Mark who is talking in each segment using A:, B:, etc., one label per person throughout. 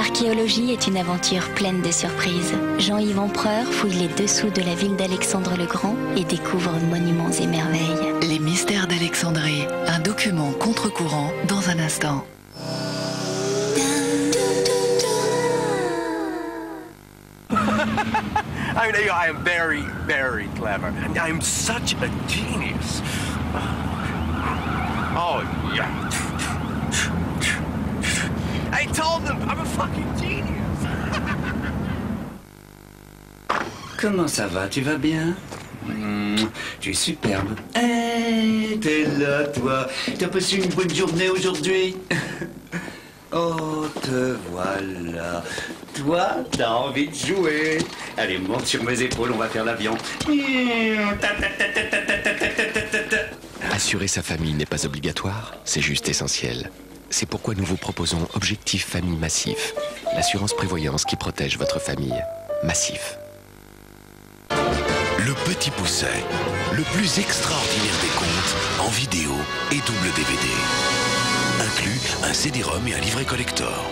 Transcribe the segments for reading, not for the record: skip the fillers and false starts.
A: L'archéologie est une aventure pleine de surprises. Jean-Yves Empereur fouille les dessous de la ville d'Alexandre le Grand et découvre monuments et merveilles.
B: Les mystères d'Alexandrie, un document contre-courant dans un instant.
C: I am very, very clever. I am such a genius. Oh, yeah. I told them I'm a fucking genius.
D: Comment ça va? Tu vas bien? Tu es superbe. Hey, t'es là, toi. T'as passé une bonne journée aujourd'hui? Oh, te voilà. Toi, t'as envie de jouer. Allez, monte sur mes épaules, on va faire l'avion.
E: Assurer sa famille n'est pas obligatoire, c'est juste essentiel. C'est pourquoi nous vous proposons Objectif Famille Massif, l'assurance prévoyance qui protège votre famille. Massif.
F: Le Petit Pousset, le plus extraordinaire des contes en vidéo et double DVD. Inclus un CD-ROM et un livret collector.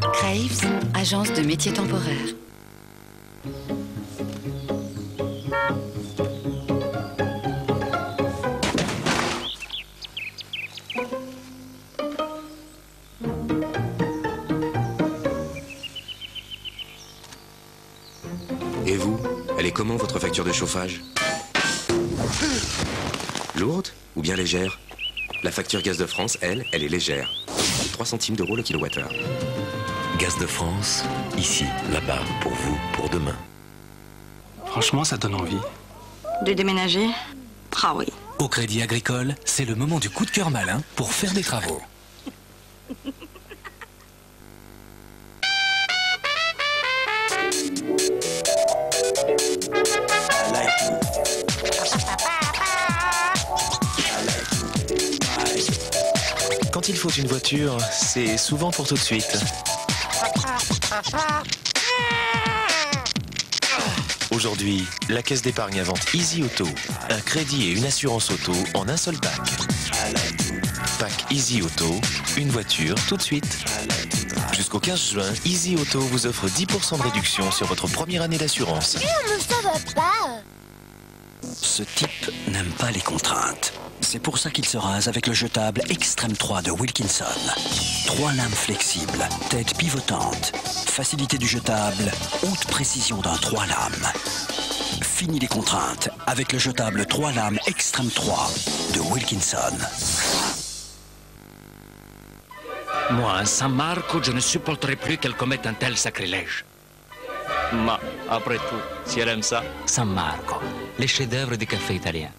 G: Graves, agence de métiers temporaires.
E: Et vous, elle est comment votre facture de chauffage? Lourde ou bien légère? La facture Gaz de France, elle est légère. 3 centimes d'euros le kilowattheure.
F: Gaz de France, ici, là-bas, pour vous, pour demain.
H: Franchement, ça donne envie.
G: De déménager? Ah oui.
I: Au Crédit Agricole, c'est le moment du coup de cœur malin pour faire des travaux.
E: Quand il faut une voiture, c'est souvent pour tout de suite. Aujourd'hui, la Caisse d'épargne invente Easy Auto, un crédit et une assurance auto en un seul pack. Pack Easy Auto, une voiture tout de suite. Jusqu'au 15 juin, Easy Auto vous offre 10% de réduction sur votre première année d'assurance.
J: Mais ça va pas.
K: Ce type n'aime pas les contraintes. C'est pour ça qu'il se rase avec le jetable Extreme 3 de Wilkinson. 3 lames flexibles, tête pivotante, facilité du jetable, haute précision d'un 3 lames. Fini les contraintes avec le jetable 3 lames Extreme 3 de Wilkinson.
L: Moi, à San Marco, je ne supporterai plus qu'elle commette un tel sacrilège.
M: Ma, après tout, si elle aime ça.
L: San Marco, les chefs-d'œuvre des cafés italiens.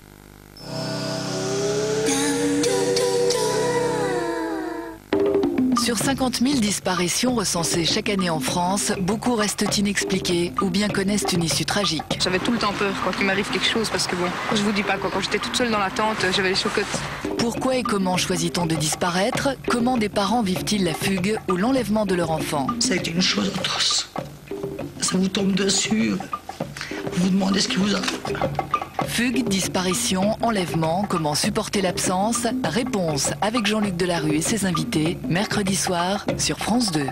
B: Sur 50 000 disparitions recensées chaque année en France, beaucoup restent inexpliquées ou bien connaissent une issue tragique.
N: J'avais tout le temps peur quand il m'arrive quelque chose parce que bon, je vous dis pas quoi, quand j'étais toute seule dans la tente, j'avais les chocottes.
B: Pourquoi et comment choisit-on de disparaître? Comment des parents vivent-ils la fugue ou l'enlèvement de leur enfant?
O: C'est une chose atroce. Ça vous tombe dessus, vous vous demandez ce qui vous arrive.
B: Fugue, disparition, enlèvement, comment supporter l'absence? Réponse avec Jean-Luc Delarue et ses invités, mercredi soir sur France 2.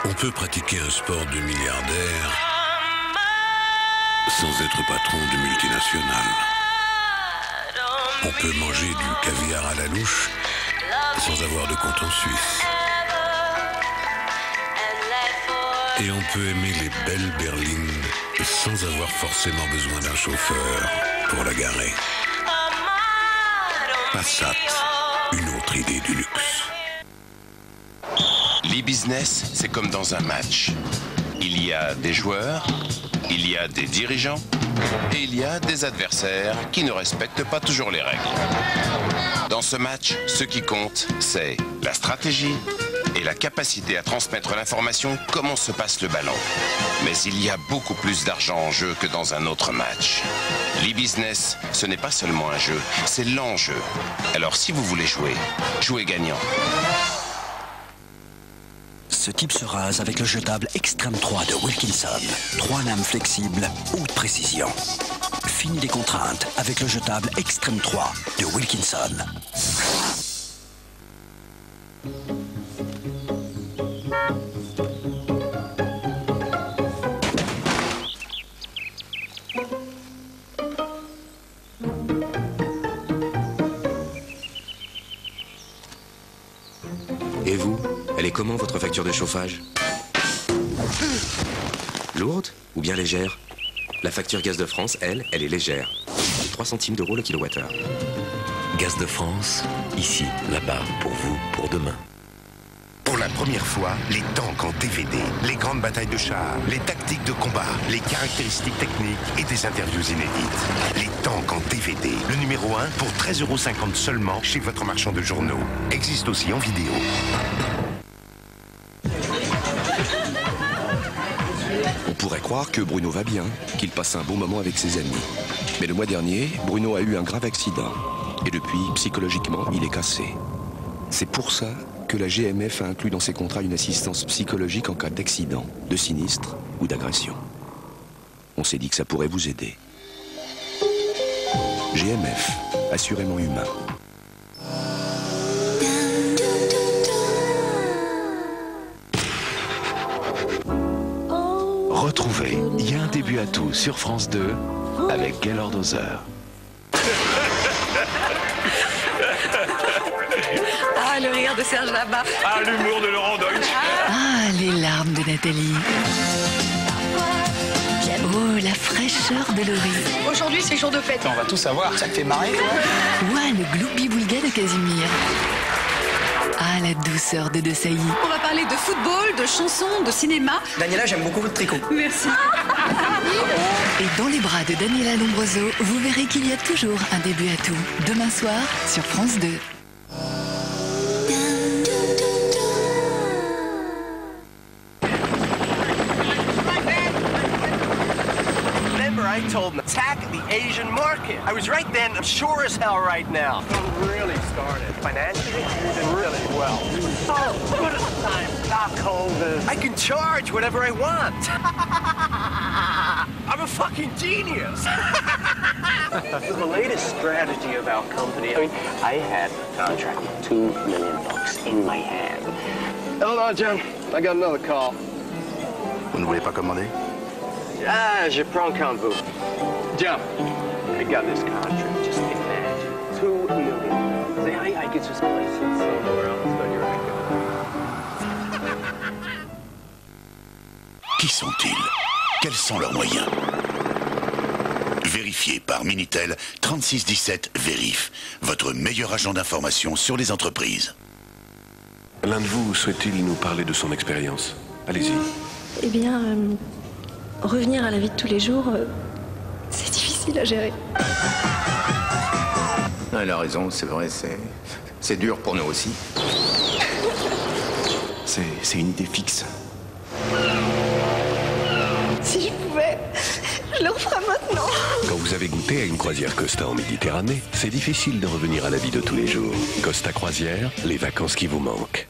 F: On peut pratiquer un sport de milliardaire sans être patron de multinationales. On peut manger du caviar à la louche sans avoir de compte en Suisse. Et on peut aimer les belles berlines sans avoir forcément besoin d'un chauffeur pour la garer. Passat, une autre idée du luxe.
P: L'e-business, c'est comme dans un match. Il y a des joueurs, il y a des dirigeants et il y a des adversaires qui ne respectent pas toujours les règles. Dans ce match, ce qui compte, c'est la stratégie et la capacité à transmettre l'information comment se passe le ballon. Mais il y a beaucoup plus d'argent en jeu que dans un autre match. L'e-business, ce n'est pas seulement un jeu, c'est l'enjeu. Alors si vous voulez jouer, jouez gagnant.
K: Ce type se rase avec le jetable Extreme 3 de Wilkinson. 3 lames flexibles, haute précision. Fini les contraintes avec le jetable Extreme 3 de Wilkinson.
J: Et vous, elle est comment votre facture de chauffage? Lourde ou bien légère? La facture Gaz de France, elle est légère. 3 centimes d'euros le kilowattheure.
F: Gaz de France, ici, là-bas, pour vous, pour demain.
Q: Pour la première fois, les tanks en DVD, les grandes batailles de chars, les tactiques de combat, les caractéristiques techniques et des interviews inédites. Les tanks en DVD, le numéro 1 pour 13,50 € seulement chez votre marchand de journaux. Existe aussi en vidéo.
R: On pourrait croire que Bruno va bien, qu'il passe un bon moment avec ses amis. Mais le mois dernier, Bruno a eu un grave accident. Et depuis, psychologiquement, il est cassé. C'est pour ça que la GMF a inclus dans ses contrats une assistance psychologique en cas d'accident, de sinistre ou d'agression. On s'est dit que ça pourrait vous aider. GMF, assurément humain.
F: Retrouvez Il y a un début à tout sur France 2 avec Gaylord Hauser.
N: Ah, le rire de Serge Labarre.
C: Ah, l'humour de Laurent Deutsch.
B: Ah, les larmes de Nathalie. Oh, la fraîcheur de Laurie.
N: Aujourd'hui, c'est jour de fête.
S: On va tout savoir, ça te fait marrer, toi?
B: Ouais, le gloubi-boulga de Casimir. Ah, la douceur de Sailly.
N: On va parler de football, de chansons, de cinéma.
S: Daniela, j'aime beaucoup votre tricot.
N: Merci.
B: Et dans les bras de Daniela Lombroso, vous verrez qu'il y a toujours un début à tout. Demain soir, sur France 2.
C: I told him, attack the Asian market. I was right then, I'm sure as hell right now. I'm really started. Financially, you did really well. Oh, what a time. Stockholders. I can charge whatever I want. I'm a fucking genius. The latest strategy of our company, I mean, I had a contract with $2 million in my hand. Hold on, John. I got another call.
Q: Vous ne voulez pas commander?
C: Ah, je prends quand vous. Jump. I got this contract. Just imagine. $2 million. I could just place it somewhere else. But you're right.
F: Qui sont-ils? Quels sont leurs moyens? Vérifié par Minitel 3617 Vérif, votre meilleur agent d'information sur les entreprises.
H: L'un de vous souhaite-t-il nous parler de son expérience? Allez-y.
T: Eh bien, revenir à la vie de tous les jours, c'est difficile à gérer.
S: Elle a raison, c'est vrai, c'est dur pour nous aussi.
H: C'est une idée fixe.
T: Si je pouvais, je le referais maintenant.
H: Quand vous avez goûté à une croisière Costa en Méditerranée, c'est difficile de revenir à la vie de tous les jours. Costa Croisière, les vacances qui vous manquent.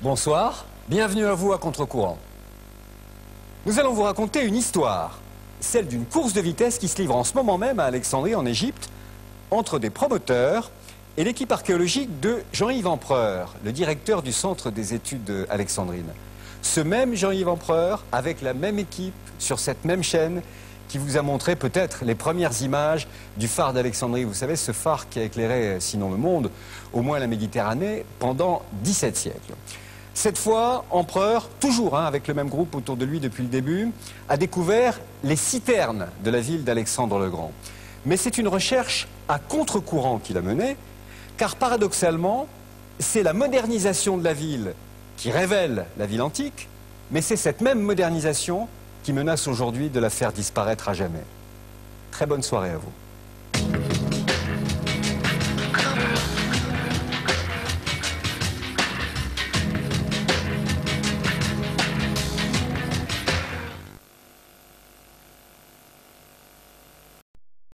U: Bonsoir, bienvenue à vous à Contre-Courant. Nous allons vous raconter une histoire, celle d'une course de vitesse qui se livre en ce moment même à Alexandrie, en Égypte, entre des promoteurs et l'équipe archéologique de Jean-Yves Empereur, le directeur du centre des études alexandrines. Ce même Jean-Yves Empereur, avec la même équipe, sur cette même chaîne, qui vous a montré peut-être les premières images du phare d'Alexandrie. Vous savez, ce phare qui a éclairé, sinon le monde, au moins la Méditerranée, pendant 17 siècles. Cette fois, Empereur, toujours avec le même groupe autour de lui depuis le début, a découvert les citernes de la ville d'Alexandre le Grand. Mais c'est une recherche à contre-courant qu'il a menée, car paradoxalement, c'est la modernisation de la ville qui révèle la ville antique, mais c'est cette même modernisation qui menace aujourd'hui de la faire disparaître à jamais. Très bonne soirée à vous.